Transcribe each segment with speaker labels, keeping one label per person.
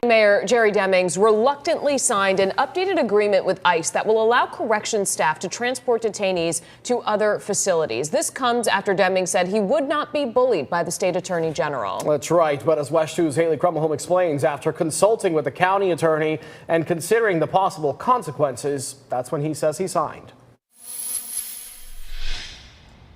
Speaker 1: Mayor Jerry Demings reluctantly signed an updated agreement with ICE that will allow corrections staff to transport detainees to other facilities. This comes after Demings said he would not be bullied by the state attorney general.
Speaker 2: That's right. But as WESH 2's Haley Krummelholm explains, after consulting with the county attorney and considering the possible consequences, that's when he says he signed.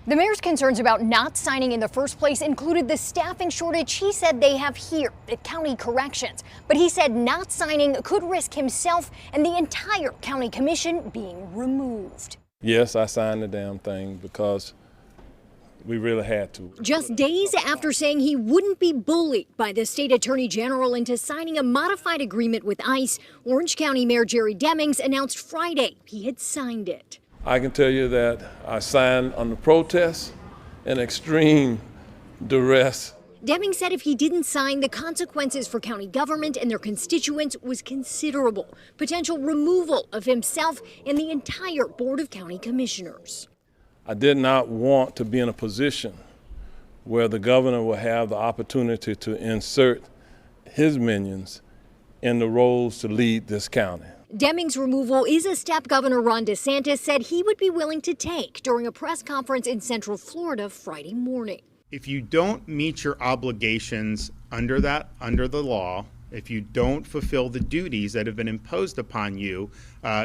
Speaker 3: The mayor's concerns about not signing in the first place included the staffing shortage he said they have here at county corrections. But he said not signing could risk himself and the entire county commission being removed.
Speaker 4: Yes, I signed the damn thing because we really had to.
Speaker 3: Just days after saying he wouldn't be bullied by the state attorney general into signing a modified agreement with ICE, Orange County Mayor Jerry Demings announced Friday he had signed it.
Speaker 4: I can tell you that I signed on the protest in extreme duress.
Speaker 3: Demings said if he didn't sign, the consequences for county government and their constituents was considerable. Potential removal of himself and the entire Board of County Commissioners.
Speaker 4: I did not want to be in a position where the governor will have the opportunity to insert his minions in the roles to lead this county.
Speaker 3: Demings' removal is a step Governor Ron DeSantis said he would be willing to take during a press conference in Central Florida Friday morning.
Speaker 5: If you don't meet your obligations under the law, if you don't fulfill the duties that have been imposed upon you,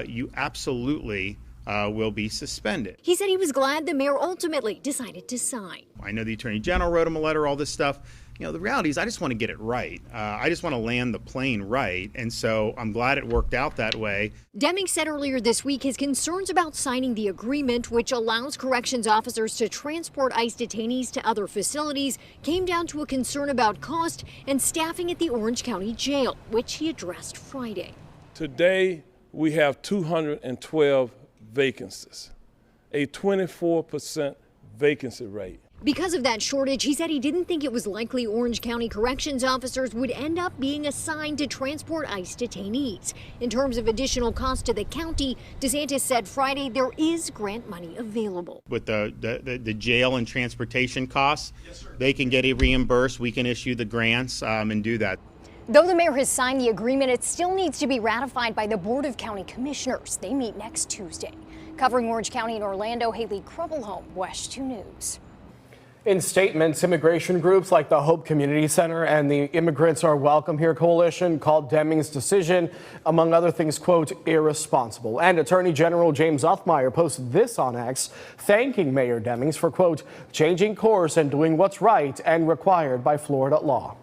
Speaker 5: you absolutely will be suspended.
Speaker 3: He said he was glad the mayor ultimately decided to sign.
Speaker 5: I know the attorney general wrote him a letter, all this stuff. You know, the reality is I just want to get it right. I just want to land the plane right. And so I'm glad it worked out that way.
Speaker 3: Demings said earlier this week his concerns about signing the agreement, which allows corrections officers to transport ICE detainees to other facilities, came down to a concern about cost and staffing at the Orange County Jail, which he addressed Friday.
Speaker 4: Today, we have 212 vacancies, a 24% vacancy rate.
Speaker 3: Because of that shortage, he said he didn't think it was likely Orange County corrections officers would end up being assigned to transport ICE detainees. In terms of additional cost to the county, DeSantis said Friday there is grant money available.
Speaker 5: With the jail and transportation costs, yes, they can get it reimbursed. We can issue the grants and do that.
Speaker 3: Though the mayor has signed the agreement, it still needs to be ratified by the Board of County Commissioners. They meet next Tuesday. Covering Orange County and Orlando, Haley Krummelholm, WESH 2 News.
Speaker 2: In statements, immigration groups like the Hope Community Center and the Immigrants Are Welcome Here coalition called Demings' decision, among other things, quote, irresponsible. And Attorney General James Uthmeier posted this on X, thanking Mayor Demings for, quote, changing course and doing what's right and required by Florida law.